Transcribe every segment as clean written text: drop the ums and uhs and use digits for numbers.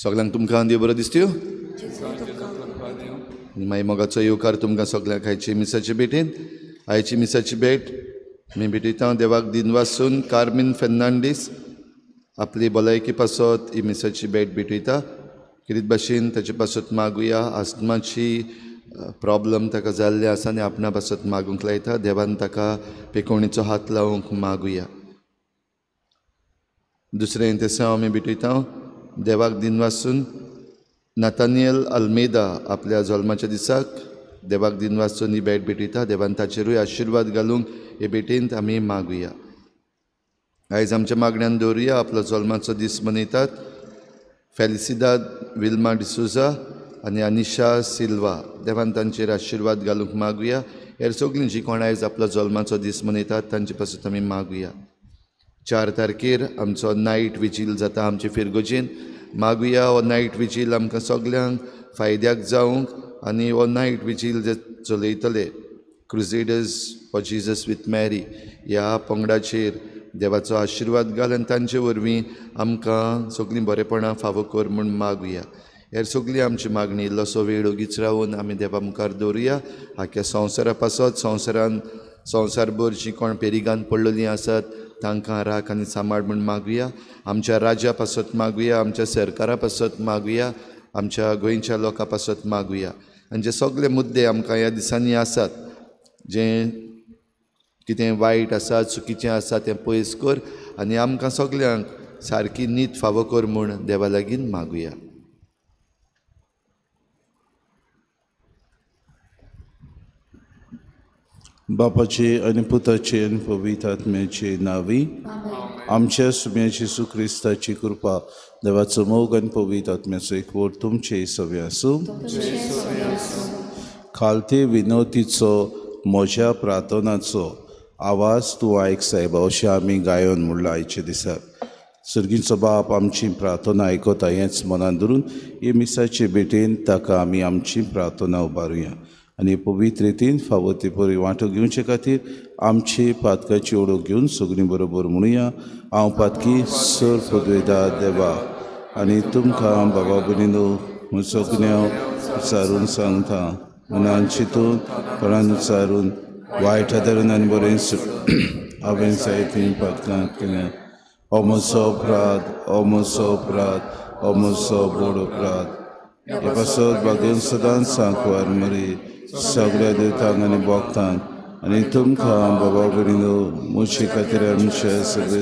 सगळ्यांक तुमकां देव बरो दिसत्यो मागीर मोगाचो येवकार तुमकां सगळ्यांक आयची मिसाची भेटेन. आयची मिसाची भेट मी भेटयता देवाक दिनवासून कार्मिन फेर्नांडीस आपली भलायकी पासत ही मिसाची भेट भेटयता. कितें भाशेन ताचे पासत मागुया. आस्माची प्रॉब्लम ताका जाल्ले आसा आनी आपणा पासत मागूंक लायता. देवान ताका पेकोवणीचो हात लावंक मागुया. दुसरें तें आमी भेटयता देवाक दिनवासून नातानियल अल्मेदा आपल्या जल्माच्या दिसाक देवाक दिनवासून ही भेट भेटयता. देवान ताचेरूय आशिर्वाद घालूंक हे भेटेंत आमी मागुया. आयज आमच्या मागण्यांत दवरुया. आपलो जल्माचो दीस मनयतात फेलिसिदाद विल्मा डिसोजा आनी अनिशा सिल्वा. देवान तांचेर आशिर्वाद घालूंक मागुया. हेर सगळीं जीं कोण आयज आपलो जल्माचो दीस मनयतात तांचे पासून आमी मागुया. 4 तारखेर आमचो नायट विजील जाता आमचे फिरगोजेन. मागुया हो नायट विजील आमकां सगळ्यांक फायद्याक जावंक आनी हो नायट विजील जे चलयतले crusaders for Jesus with Mary ह्या पंगडाचेर देवाचो आशिर्वाद घाल आनी तांचे वरवीं आमकां सगळीं बरेपणां फावो कर म्हूण मागुया. हेर सगळी आमची मागणी इल्लोसो वेळ ओगीच रावन आमी देवा मुखार दवरुया. आख्या संवसारा पासत संवसारभर जीं कोण पेरिगान पडलेलीं आसात तांकां राख आनी सांबाळ म्हूण मागुया. आमच्या राज्या पासत मागुया. आमच्या सरकारा पासत मागुया. आमच्या गोंयच्या लोकां पासत मागुया. आनी जे सगळे मुद्दे आमकां ह्या दिसांनी आसात जें कितें वायट आसा चुकीचें आसा तें पयस कर आनी आमकां सगळ्यांक सारकी नीत फावो कर म्हूण देवा लागीं मागुया. बापाचे आनी पुताचे आनी पवित्र आत्म्याचे नांवी. आमच्या सुम्याची येशू क्रिस्ताची कृपा देवाचो मोग आनी पवित्र आत्म्याचो एकवट तुमचे सगळे आसूं. खालते विनोतीचो म्हज्या प्रार्थनाचो आवाज तूं आयक सायबा अशें आमी गायन म्हणलां आयच्या दिसाक. सर्गीचो बाप आमची प्रार्थना आयकता हेंच मनान धरून हे मिसाचे भेटेन ताका आमी आमची प्रार्थना उबारुया आनी पवित्र रितीन फावो ते परी वांटो घेवचे खातीर आमची पातकाची ओळख घेवन सगळीं बरोबर म्हणुया. हांव पातकी सर पदवेदा देवा आनी तुमकां बाबा भयणीनो म्हूण सगळ्यांक विचारून सांगता. मनान चिंतून कोणान विचारून वायट आदारून आनी बरें हांवें जायतीं पातकां केल्या. हो म्हजो अपराध, हो म्हजो अपराध, हो म्हजो बोड अपराध. हे पासत बागेन सदांच सांकवार मरी सगळ्या देवतांक आनी भक्तांक आनी तुमकां बाबा भयणीनो म्हजे खातीर आमच्या सगळे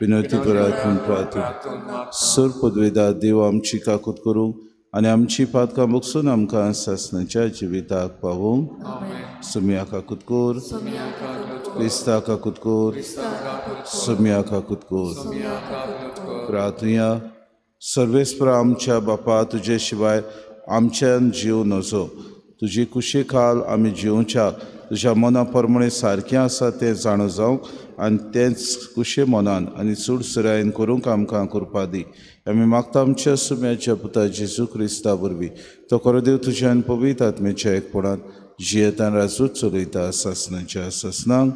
विनोती करात म्हूण प्रार्थना. सर पदवेदार देव आमची काकूत करूंक आनी आमची पातकां बगसून आमकां सासणाच्या जिविताक पावूंक. सुम्या काकूत कोर, क्रिस्ता काकूत कोर, सुम्या काकूत कोर. प्रार्थया. सर्वेस्परा आमच्या बापा तुजे शिवाय आमच्यान जीव नजो. तुजी कुशी खाल आमी जिवच्या तुज्या मना प्रमाणे सारकें आसा तें जाणो जावंक आनी तेंच कुशे मनान आनी सुडसुरायेन करूंक आमकां कृपा दी. आमी मागता आमच्या सुम्याच्या पुता जेजू क्रिस्ता वरवीं. तो खरो देव तुज्या आनी पवित्र आत्म्याच्या एकपणांत जियेतान राजूच चलयता सासणाच्या सासणांक.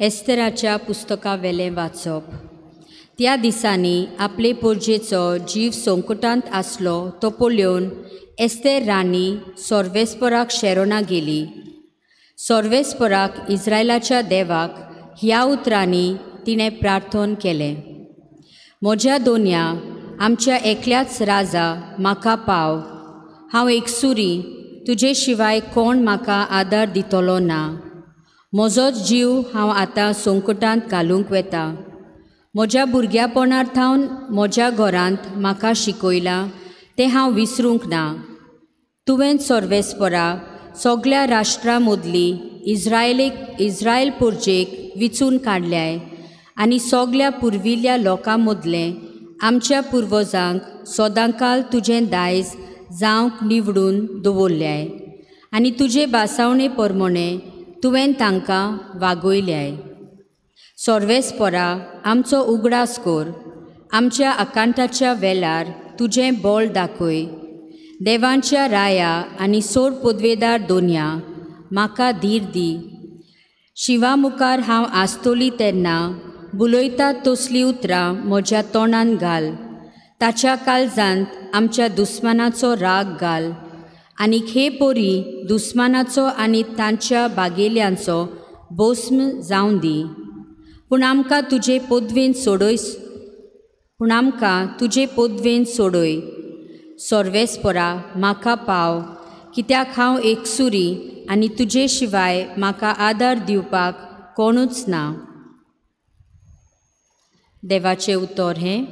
एस्तेराच्या पुस्तका वेलें वाचप. त्या दिसांनी आपले पोरजेचो जीव संकटांत आसलो तो पळोवन एस्तेर राणी सोर्वेस्पराक शेरोना गेली. सोर्वेस्पराक इस्रायलाच्या देवाक ह्या उतरांनी तिणें प्रार्थना केलें. म्हज्या दोनया आमच्या एकल्याच राजा म्हाका पाव. हांव एकसुरी तुजे शिवाय कोण म्हाका आदार दितलो ना. म्हजोच जीव हांव आतां संकटांत घालूंक वेता. म्हज्या भुरग्यापणार्थावन म्हज्या घरांत म्हाका शिकयलां तें हांव विसरूंक ना. तुवें सर्वेस्परा सगळ्या राष्ट्रां मदली इस्रायल पुर्जेक विचून काडल्याय आनी सगळ्या पुर्विल्ल्या लोकां मदलें आमच्या पुर्वजांक सदांकाल तुजें दायज जावंक निवडून दवरल्याय आनी तुजे बासावणे परमणे तुवें तांकां वागयल्याय. सर्वेस्परा आमचो उगडास कर. आमच्या आकांताच्या वेळार तुजें बळ दाखय. देवांच्या राया आनी सोड पदवेदार दोनया म्हाका धीर दी. शिवा मुखार हांव आसतोली तेन्ना बुलयता तसलीं उतरां म्हज्या तोंडान घाल. ताच्या काळजांत आमच्या दुस्मानाचो राग घाल आनी हे पोरी दुस्मानाचो आनी तांच्या बागेल्यांचो भस्म जावं दी. पूण आमकां तुजे पदवेन सोडय. सर्वेस्परा म्हाका पाव, कित्याक हांव एकसुरी आनी तुजे शिवाय म्हाका आदार दिवपाक कोणूच ना. देवाचें उतर हें.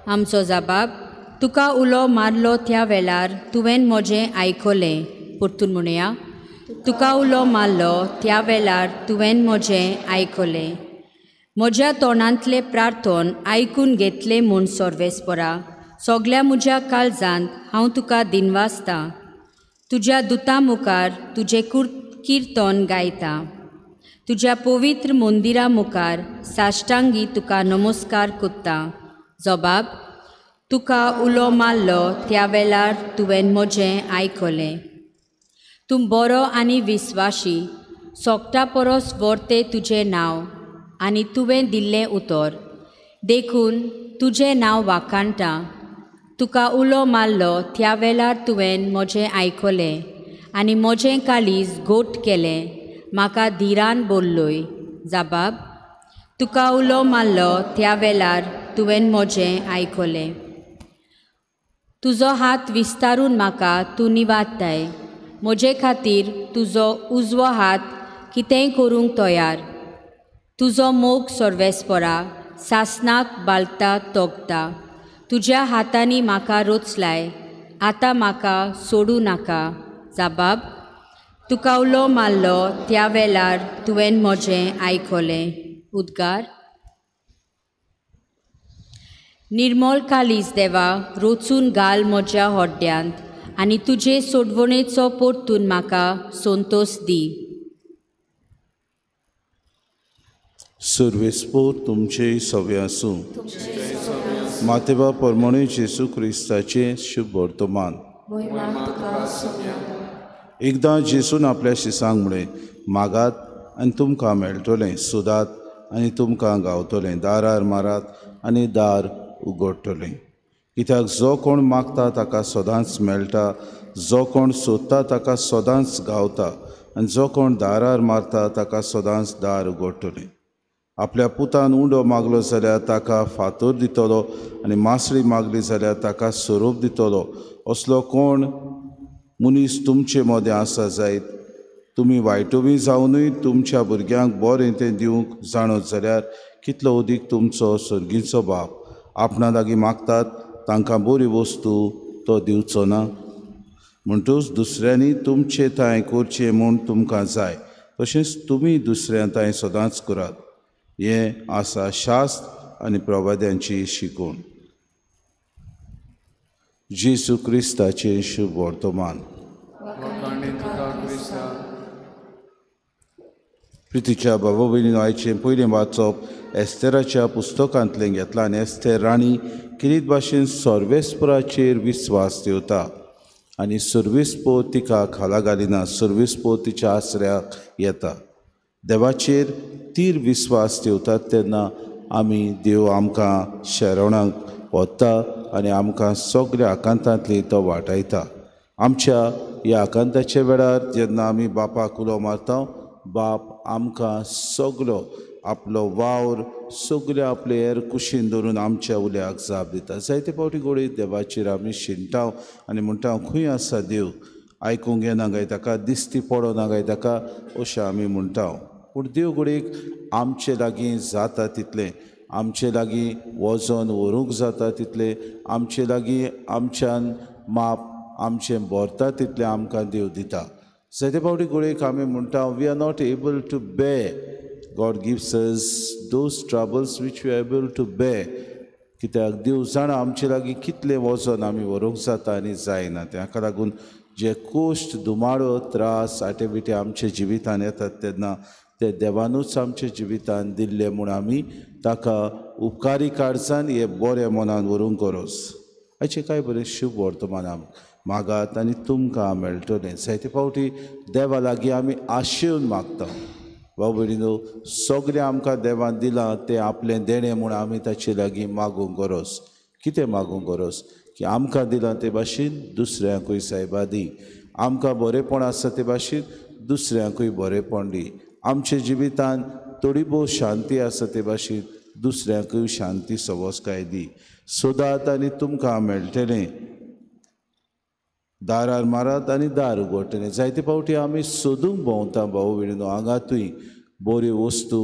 आमचो जबाब. तुका उलो मारलो त्या वेळार तुवें म्हजें आयकलें. परतून म्हणया. तुका उलो मारलो त्या वेळार तुवें म्हजें आयकलें. म्हज्या तोंडांतले प्रार्थन आयकून घेतले म्हूण सर्वेस्परा सगळ्या म्हज्या काळजांत हांव तुका दिनवासतां. तुज्या दुतां मुखार तुजें किर्तन गायता. तुज्या पवित्र मंदिरा मुखार साश्टांगी तुका नमस्कार कोत्ता. जबाब. तुका उलो मारलो त्या वेळार तुवें म्हजें आयकलें. तूं बरो आनी विस्वाशी. सोगटा परस व्हरतें तुजें नांव आनी तुवें दिल्लें उतर. देखून तुजें नांव वाखाणटा. तुका उलो मारलो त्या वेळार तुवें म्हजें आयकलें आनी म्हजें काळीज घोट केलें. म्हाका धिरान बोल्लय. जबाब. तुका उलो मारलो त्या वेळार तुवें म्हजें आयकलें. तुजो हात विस्तारून म्हाका तूं निवाडटाय. म्हजे खातीर तुजो उजवो हात कितेंय करूंक तयार. तुजो मोग सर्वेस्परा सासनाक बालता तोगता. तुज्या हातांनी म्हाका रोचलाय. आतां म्हाका सोडूं नाका. जबाब. तुका उलो मारलो त्या वेळार तुवें म्हजें आयकलें. उद्गार. निर्मळ काळीज देवा रोचून घाल म्हज्या होड्ड्यांत आनी तुजे सोडवणेचो परतून म्हाका संतोश दी. सर्वेस्पोर तुमचे सवे आसूं. मातेवा परमणे जेसू क्रिस्ताचें शुभ वर्तमान. एकदां जेसून आपल्या शिसांक म्हणलें, मागात आनी तुमकां मेळटलें, सोदात आनी तुमकां गावतलें, दारार मारात आनी दार उगडटलें. कित्याक जो कोण मागता ताका सदांच मेळटा, जो कोण सोदता ताका सदांच गावता आनी जो कोण दारार मारता ताका सदांच दार उगडटलें. आपल्या पुतान उंडो मागलो जाल्यार ताका फातर दितलो आनी मासळी मागली जाल्यार ताका सोरोप दितलो. असलो कोण मनीस तुमचे मदें आसा जायत तुमी वायटोवी जावनूय तुमच्या भुरग्यांक बरें तें दिवंक जाणत जाल्यार कितलो अदीक तुमचो सर्गीचो बाप आपणा लागीं मागतात तांकां बरी वस्तू तो दिवचो ना. म्हणटूच दुसऱ्यांनी तुमचें तांय करचें म्हूण तुमकां जाय तशेंच तुमी दुसऱ्यां तांय सदांच करात. हें आसा शास्त्र आनी प्रवाद्यांची शिकवण. जेसू क्रिस्ताचें शुभ वर्तमान. प्रितीच्या बाबा भयणीनो, आयचें पयलें वाचप एस्तेराच्या पुस्तकांतलें घेतलां आनी एस्तेर राणी किरीत भाशेन सर्वेस्पराचेर विस्वास ठेवता आनी सर्वेस्पर तिका खाला घालिना. सर्वेस्पर तिच्या आसऱ्याक येता. देवाचेर तीर विस्वास ठेवतात तेन्ना आमी देव आमकां शेरवणाक व्हरता आनी आमकां सगळ्या आकांतांतली तो वाटायता. आमच्या ह्या आकांताच्या वेळार जेन्ना आमी बापाक उलो मारता, बाप आमकां सगळो आपलो वावर सगळ्या आपले हेर कुशीन धरून आमच्या उल्याक जाप दिता. जायते फावटी घोडये देवाचेर आमी शिंटाव आनी म्हणटा खंय आसा देव. आयकूंक येना काय ताका दिसती पडना काय ताका अशें आमी म्हणटा. पूण देव घडीक आमचे लागीं जाता तितलें, आमचे लागीं वचोन व्हरूंक जाता तितलें, आमचे लागीं आमच्यान माप आमचें भरता तितलें आमकां देव दिता. जायते फावटी घडीक आमी म्हणटा we are not able to bear. God gives us those troubles which we are able to bear. कित्याक देव जाणा आमचे लागीं कितलें वचोन आमी व्हरूंक जाता आनी जायना. ताका लागून जे कोश्ट दुमाळो त्रास आटे बिटे आमच्या जिवितान येतात तेन्ना ते देवानूच आमच्या जिवितान दिल्ले म्हूण आमी ताका उपकारी कारजान हे बऱ्या मनान व्हरूंक गरज. हाचे कांय बरें शुभ वर्तमान मागात आनी तुमकां मेळटलें. जायते फावटी देवा लागीं आमी आशेवन मागता. भाव भयणीनो, सगळें आमकां देवान दिलां तें आपलें देणें म्हूण आमी ताचे लागीं मागूंक गरज. कितें मागूंक गरज की आमकां दिलां ते भाशेन दुसऱ्यांकूय सायबा दी. आमकां बरेंपण आसा ते भाशेन दुसऱ्यांकूय बरेंपण दी. आमच्या जिवितान थोडी भोव शांती आसा ते भाशेन दुसऱ्यांकूय शांती सवस्काय दी. सोदात आनी तुमकां मेळटलें. दारार मारात आनी दार उगडटलें. जायते फावटी आमी सोदूंक भोंवता भाव भयणीनो, हांगातूय बऱ्यो वस्तू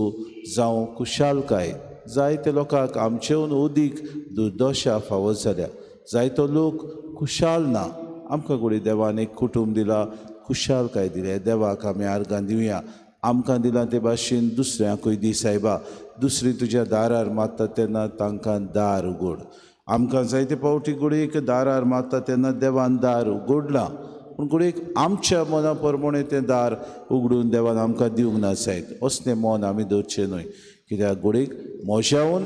जावं खुशालकाय. जायते लोकांक आमचेवन ओदीक दुर्दशा फावो जाल्या. जायतो लोक खुशाल ना. आमकां घोडी देवान एक कुटुंब दिला, खुशालकाय दिल्या. देवाक आमी आर्गां दिवया. आमकां दिलां ते भाशेन दुसऱ्यांकूय दी सायबा. दुसरीं तुज्या दारार मारता तेन्ना तांकां दार उगड. आमकां जायते फावटी घोडयेक दारार मारता तेन्ना देवान दार उगडलां, पूण घोडयेक आमच्या मना प्रमाणें तें दार उगडून देवान आमकां दिवंक ना जायत. असलें मन आमी दवरचें न्हय. कित्याक घोडयेक म्हज्यावन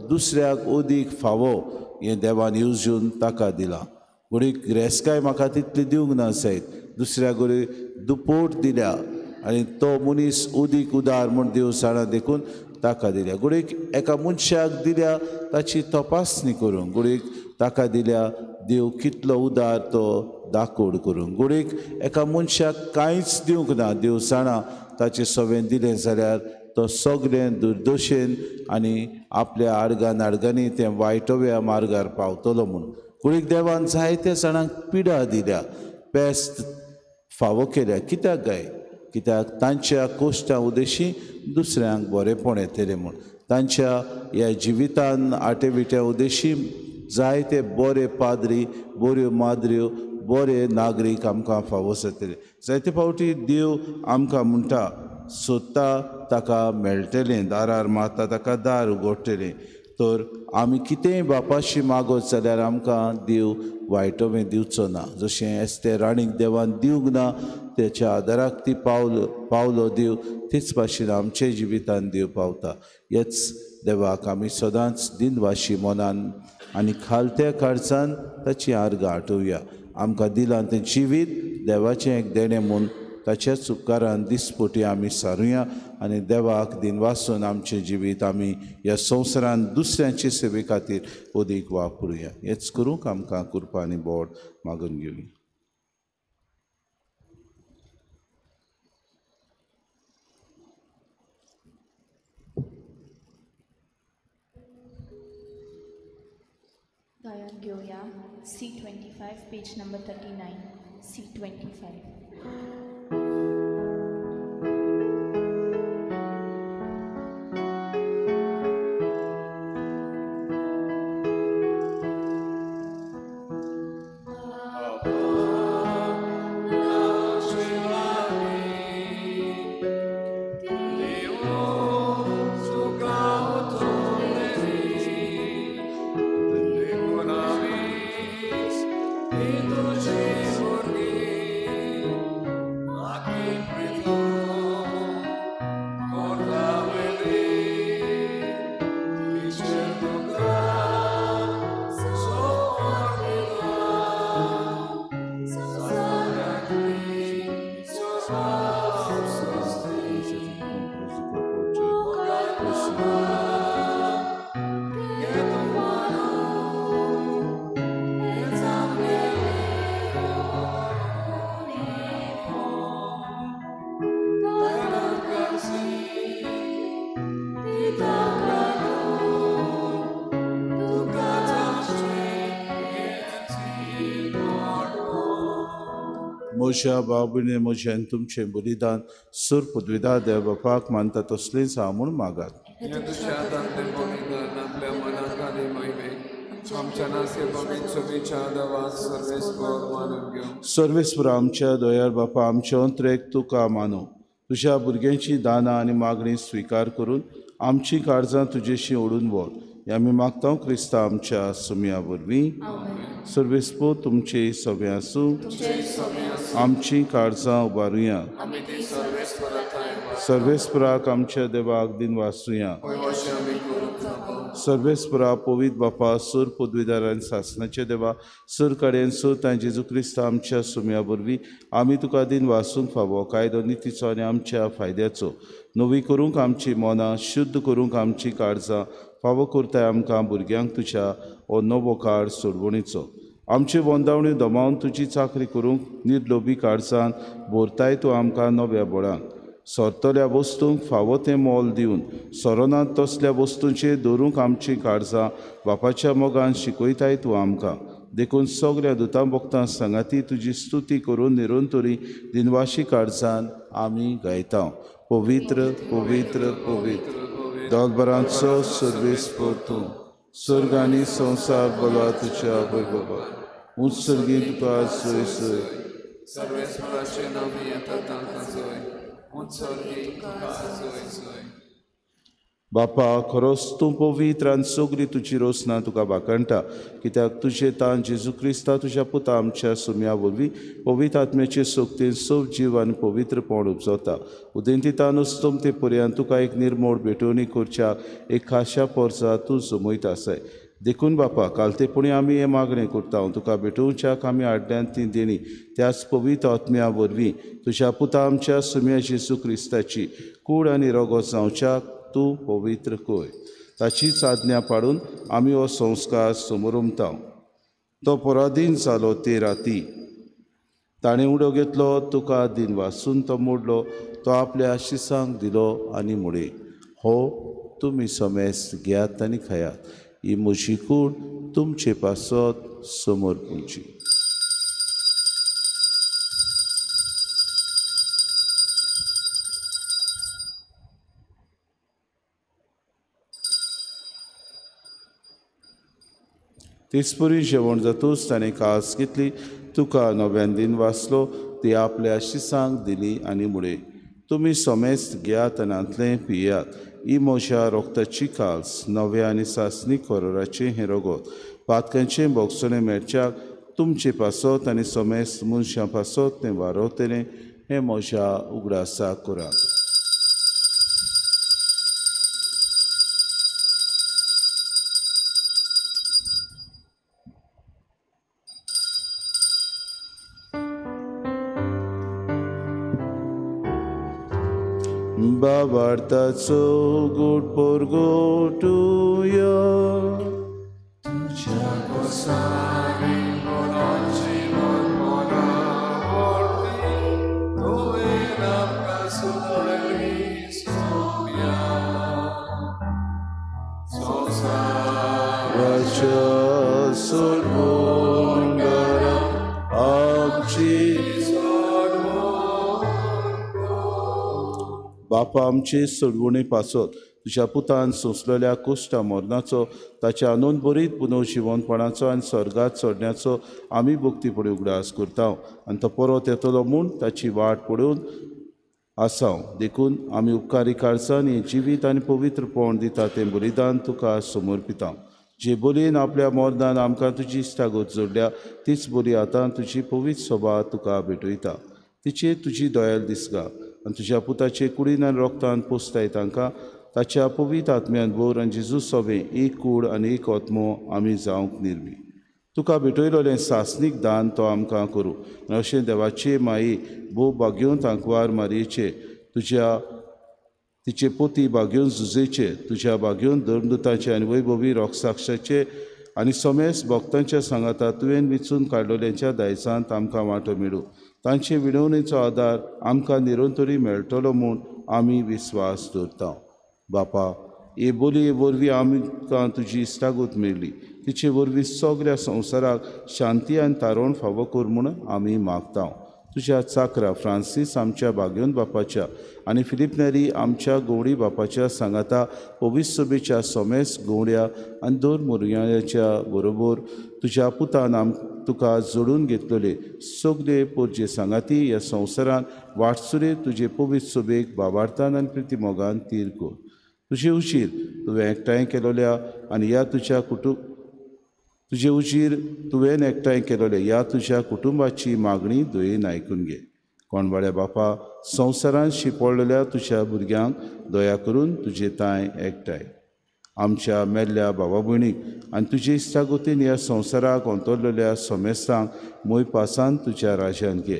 दुसऱ्याक ओदीक फावो हें देवान येवजून ताका दिलां. घोडयेक रेस्काय म्हाका तितली दिवंक ना जायत. दुसऱ्याक घोडये दुपोट दिल्या आनी तो मनीस उदीक उदार म्हूण देव जाणा देखून ताका दिल्या. घोडयेक एका मनशाक दिल्या ताची तपासणी करूंक. घोडयेक ताका दिल्या देव कितलो उदार तो दाखोड करूंक. घोडयेक एका मनशाक कांयच दिवंक ना. देव जाणा ताचें सवें दिलें जाल्यार तो सगळें दुर्दशेन आनी आपल्या आडगान आडगांनी तें वायटव्या मार्गार पावतलो म्हूण. घोडयेक देवान जायत्या जाणांक पिडा दिल्या, पेस्त फावो केल्या. कित्याक गाय? कित्याक तांच्या कोश्टां उदेशी दुसऱ्यांक बरेंपण येतलें म्हूण. तांच्या ह्या जिवितान आटेविट्या उदेशी जायते बरे पाद्री, बऱ्यो माद्र्यो, बरे नागरीक आमकां फावो जातले. जायते फावटी देव आमकां म्हणटा सोदता ताका मेळटलें, दारार मारता ताका दार उगडटलें. तर आमी कितेंय बापाशी मागोत जाल्यार आमकां देव वायटवें दिवचो ना. जशें एस्ते राणीक देवान दिवंक ना, तेच्या आदाराक ती पावलो देव, तेच भाशेन आमचे जिवितान देव पावता. हेच देवाक आमी सदांच दिनवाशी मनान आनी खालत्या काळजान ताची आर्गां आठोवया. आमकां दिलां तें जिवीत देवाचें एक देणें म्हूण ताच्याच उपकारान दिसपोटी आमी सारुया आनी देवाक दिनवासून आमचें जिवीत आमी ह्या संवसारान दुसऱ्यांचे सेवे खातीर ओदीक वापरुया. हेच करूंक आमकां कृपा आनी बोड मागून घेवया. गायन घेऊया C25 पेज नंबर 39. C25. म्हज्या बाबूने म्हजें तुमचें बलिदान सूर पदवीदार देव बापाक मानता तसलेंच हांव म्हूण मागात. या तुझ्या दांते बलिदान आपल्या मनात आनी महिमेक आमच्या नासेबाबीत चवीच्या आदावात सर्वेस्पर मानून घेऊ. सर्वेस्पर आमच्या दोयार बापा आमच्या अंतरेक तुका मानू. तुज्या भुरग्यांची दानां आनी मागणी स्विकार करून आमची काळजां तुजेशी ओडून व्हर आमी मागता क्रिस्ता आमच्या सुमया वरवीं. सर्वेस्पो तुमचे सगळे आसूं आमची काळजां उबारुया. सर्वेस्पराक आमच्या देवाक दिन वाचुया. सर्वेस्परा पवित्र बापा सूर पदवीदारान सासणाचे देवा सूर कडेन सूर तां जेजू क्रिस्ता आमच्या सुमया वरवीं आमी तुका दिन वाचूंक फावो कायदो नितीचो आनी आमच्या फायद्याचो नवी करूंक आमची मनां शुद्ध करूंक आमची काळजां फावो करताय आमकां भुरग्यांक तुज्या हो नवो काळ सोडवणीचो. आमची वंदावणी दमावन तुजी चाकरी करूंक निर्लोभी काळजान भरताय तूं आमकां नव्या बळांक. सरतल्या वस्तूंक फावो तें मोल दिवन सरोनांत तसल्या वस्तूंचेर दवरूंक आमची काळजां बापाच्या मोगान शिकयताय तूं आमकां. देखून सगळ्या दुतां भक्तां सांगाती तुजी स्तुती करून निरंतरी दिनवाशी काळजान आमी गायता. पवित्र पवित्र पवित्र दोलबरांचो सर्वेस्पर तूं स्वर्ग आनी संवसार बला तुज्या वैभवान उत्सर्गी तुका सोय सोय. सर्वेस्पराचे नावी येता तांकां सोय उत्सर्गी तुका सोय सोय. बापा खरोच तूं पवित्र आनी सगळीं तुजी रोसना तुका भाकणटा कित्याक तुजें तान जेजू क्रिस्ता तुज्या पुता आमच्या सुमया वरवीं पवित्र आत्म्याचे सोक्तीन सव जीव आनी पवित्रपण उपजता. उदेंती तान उस्तम ते पर्यंत तुका एक निर्मोळ भेटवणी करच्या एक खाशा पोरसा तूं जमयत आसाय. देखून बापा कालतेपणी आमी हे मागणें करता तुका भेटोवच्याक आमी हाडल्यान ती देणी त्याच पवित्र आत्म्या वरवीं तुज्या पुता आमच्या सुमया जेजू क्रिस्ताची कूड आनी रगत जावच्याक तूं पवित्र कोय. ताचीच आज्ञा पाडून आमी हो संस्कार समोरुमता. तो पराधीन जालो ते राती ताणें उडो घेतलो तुका दिन वाचून तो मोडलो तो आपल्या शिसांक दिलो आनी मुळे हो तुमी समेस्त घेयात आनी खायात. ही म्हजी कूड तुमचे पासत समोर पुंची. तिसपुरी जेवण जातूच ताणें कास घेतली तुका नव्यान दिन वाचलो ती आपल्या शिसांक दिली आनी मुळे तुमी समेस्त घेयात आनी आंतलें पियात. ही म्हज्या रोगताची काल्स नव्या आनी सासणीक कोरोराचें हें रगत पातकांचें भोगसणें मेळच्याक तुमचे पासत आनी समेस्त मनशां पासत तें वारवतलें हें म्हज्या उगडासाक करात. बाबार्ताचो गोड पोरगोटुया तुझ्या कोसारी मोराची मनमोना वरती तुवें आमकां सुदारली सोम्या संवसाराच्या सोडवणदारा आमची बापा आमचे सोडवणे पासत तुज्या पुतान सोंसलेल्या कुश्टा मरणाचो ताच्या आनंद बरीत पुनव जिवनपणाचो आनी स्वर्गात चडण्याचो आमी भक्तीपणे उगडास करता आनी तो परत येतलो म्हूण ताची वाट पळोवन आसांव. देखून आमी उपकारी काळजान हें जिवीत आनी पवित्रपण दिता तें बलिदान तुका समर्पिता. जे बलयेन आपल्या मर्दान आमकां तुजी इश्टागत जोडल्या तीच बरी आतां तुजी पवित्र सभा तुका भेटयता. तिचेर तुजी दयाल दिसगा आनी तुज्या पुताचे कुडीन आनी रोगतान पोसताय तांकां ताच्या पवित्र आत्म्यान भर आनी जेजू सवें एक कूड आनी एक आत्मो आमी जावंक निर्वी. तुका भेटयलोलें सासणीक दान तो आमकां करूं आनी अशें देवाचे माये भोव भाग्योन तांकवार मारयेचे तिचे पोती भाग्योन झुजेचे तुज्या भाग्योन धर्मदुताचे आनी वैभवी रोगसाक्षाचे आनी समेस्त भक्तांच्या सांगाता तुवें विचून काडलोल्यांच्या दायजांत आमकां वांटो मेळूं. तांचे विणवणेचो आदार आमकां निरंतरी मेळटलो म्हूण आमी विस्वास दवरता. बापा हे बोलये वरवीं आमकां तुजी इश्टागत मेळ्ळी तिचे वरवीं सगळ्या संवसाराक शांती आनी तारण फावो कर म्हूण आमी मागता. तुझ्या चाकरा फ्रांसीस आमच्या बागेवन बापाच्या आनी फिलिप नेरी आमच्या गवळी बापाच्या सांगाता पवित्र सभेच्या सोमेस गवड्या आनी दोन मुरग्याच्या बरोबर तुज्या पुतान तुका जोडून घेतलेले सगळे पोरचे सांगाती ह्या संवसारांत वाटसुरे तुजे पवित्र सभेक बाबार्थान आनी प्रिती मोगान तीर कर. तुजे उशीर तुवें एकठांय केलोल्या आनी ह्या तुज्या तुजे उशीर तुवें एकठांय केलोले ह्या तुज्या कुटुंबाची मागणी दयेन आयकून घे. कोणबाळ्या बापा, संवसारांत शिंपडलेल्या तुज्या भुरग्यांक दया करून तुजे ताय एकठांय. आमच्या मेल्ल्या भावा भयणीक आनी तुजे इश्टागोतीन ह्या संवसाराक अंतरलेल्या सोमेस्तांक मोयपासान तुज्या राज्यांत घे.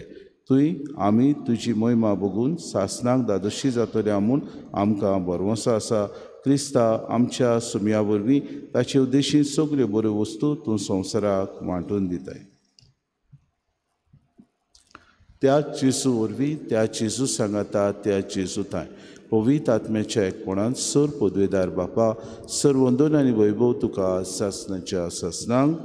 तुय आमी तुजी मोहिमा बघून सासनाक दादोशी जातल्या म्हूण आमकां भरवंसो आसा. क्रिस्ता आमच्या सुमया वरवीं ताचे उद्देशीन सगल्यो बऱ्यो वस्तू तूं संवसाराक वांटून दिताय. त्या जेजू वरवीं त्या जेजू सांगाता त्या जेजू ताय पवित्र आत्म्याच्या एकपणान सर पदवेदार बापा, सर वंदन आनी वैभव तुका सासनाच्या सासनांक.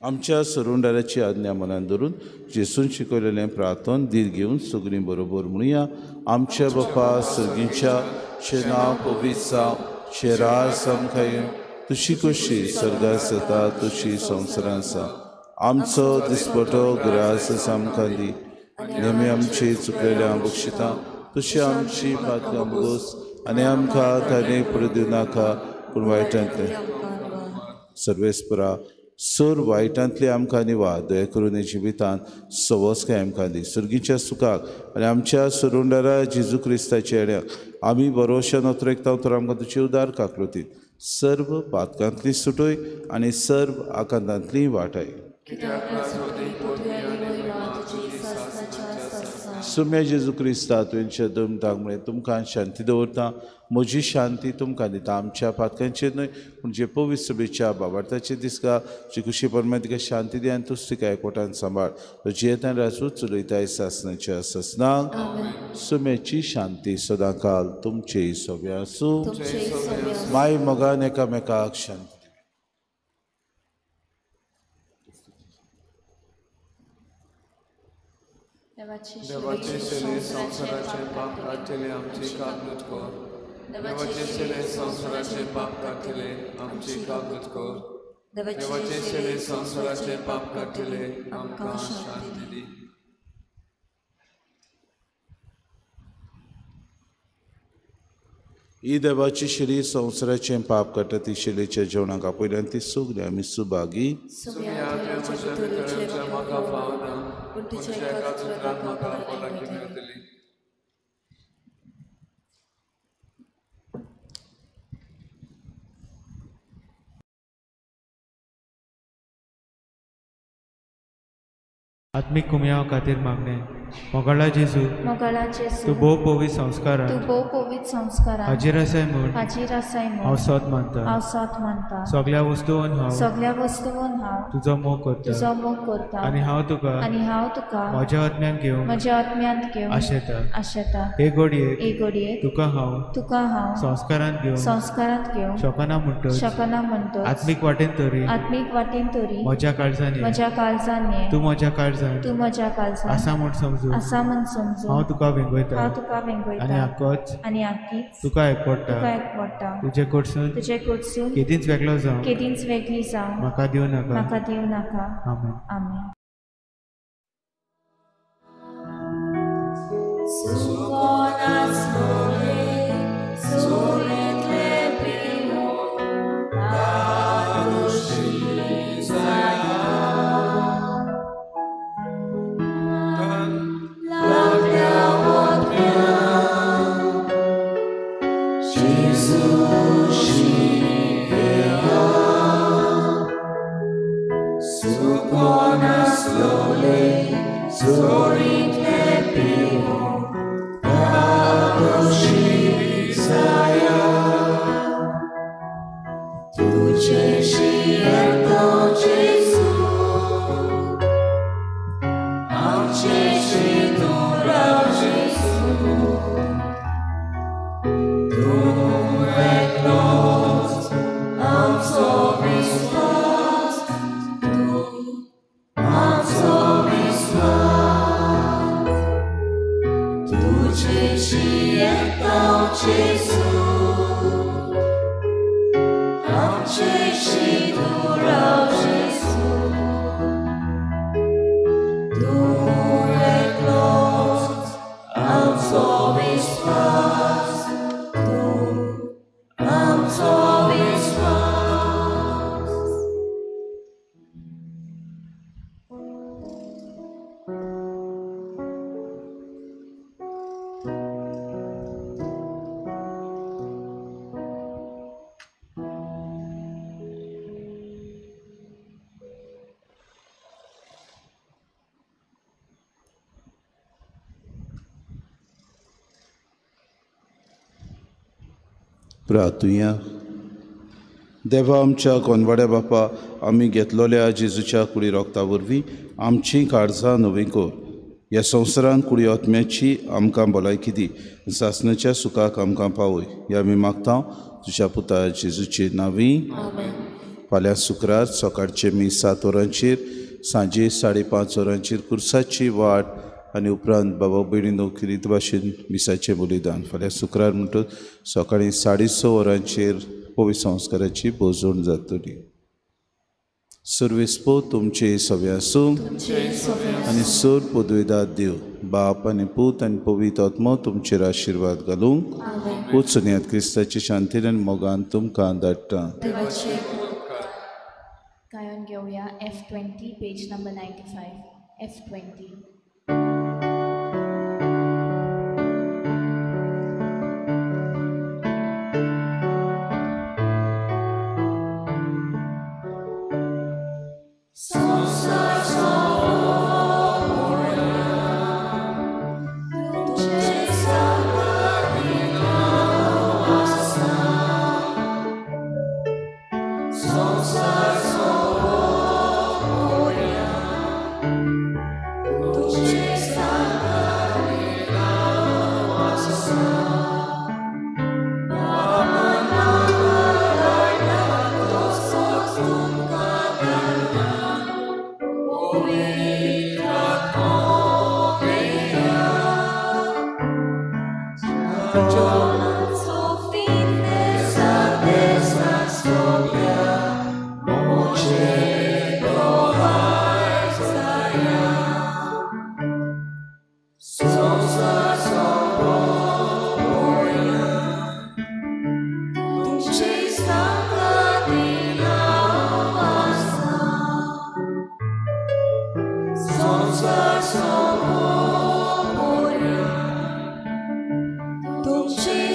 आमच्या सरोंडाराची आज्ञा मनान धरून जेसून शिकयलेलें प्रार्थन दीर घेवन सगळीं बरोबर म्हणुया. आमच्या बापा सर्गीच्या शे नांव पवित्र जावं, शे राज सामखाय तुशी कशी सर्गास जाता तशी संवसारांत आसा. आमचो दिसपटो गिरास आमकां दी, नेमी आमची चुकलेल्या बक्षिता तशी आमची पातकां बगोस आनी आमकां ताणे पडूं दिवं नाका पूण वायटांतले सर्वेस्परा सर वायटांतले आमकां निवार दया करून हे जिवितांत सवस काय आमकां दी. सर्गीच्या सुखाक आनी आमच्या सरोंडारा जेजू क्रिस्ताच्या येण्याक आमी बरोवशा नोत्रेकता तर आमकां तुजी उदार काकलोती सर्व पातकांतली सुटोय आनी सर्व आकांतांतली वाटाय. सुम्या जेजू क्रिस्ता तुवेंच्या दमतांमुळे तुमकां शांती दवरता. म्हजी शांती तुमकां दिता. आमच्या पातकांचेर न्हय पूण जे पवित्र सभेच्या बाबार्थाचे दिसका जी खुशी परमे तिका शांती दी आनी तुज तिका एकवटान सांबाळ. तुजी येतान रासूच चलयताय सासनाच्या सासनाक. सुम्याची शांती सदां काल तुमचे सोबे आसूं. माय मोगान एकामेकाक शांती. देवाचे सेले संसाराचे पाप काढले आमची कागद कर. देवाचे सेले संसाराचे पाप काढले आमची कागद कर. देवाचे सेले संसाराचे पाप काढले आमकां शांती दी. ही देवाची शिरी संवसाराचें पाप काडटा ती शिलेच्या जेवणाक आपयल्यान ती सगळीं आमी सुभागी. म्हाका पावना पूण तुज्या एकाच उतरान म्हाका पलाकी मेळटली. आत्मिक कुमया खातीर मागणे. मोगाळा जेजू तूं भोव पवित्र संस्कारान हाजीर आसाय म्हूण हांव सत मानता. सगळ्या वस्तूंवन हांव तुजो मोग करता आनी हांव तुका म्हज्या आत्म्यान घेवन आशेता. हे घडयेक तुका हांव संस्कारांत घेवन शकना म्हणटच आत्मीक वाटेन तरी म्हज्या काळजांनी तूं म्हज्या काळजांत आसा म्हूण समजून हांव तुका वेंगयता आनी आख्खीच तुका एकवडटा. तुजे कडसून केदींच वेगळी जावं म्हाका दिवं नाका. आमेन. Slowly, slowly, प्रार्थुया. देवा, आमच्या कोनवाड्या बापा, आमी घेतलोल्या जेजूच्या कुडी रोगता वरवीं आमची काळजां नवी कोर. ह्या संवसारांत कुडी आत्म्याची आमकां भलायकी दी, सासणाच्या सुखाक आमकां पावय. ह्या आमी मागता तुज्या पुता जेजूचे नांवी. फाल्यां शुक्रार सकाळचे 7 वरांचेर, सांजे 5:30 वरांचेर कुर्साची वाट आनी उपरांत बाबा भयणीनो किरीत भाशेन मिसाचें बलिदान. फाल्यां शुक्रार म्हणटच सकाळीं 6:30 वरांचेर पवित्र संस्काराची बोजवण जातली. सर्वेस्पो तुमचे सवे आसूं आनी सर पदवेदाद देव बाप आनी पूत आनी पवित्र आत्मा तुमचेर आशिर्वाद घालूंक उचन्यात क्रिस्ताची शांतीन आनी मोगान तुमकां धाडटा. गायन घेऊया F20 पेज नंबर 95. F20. तुमचे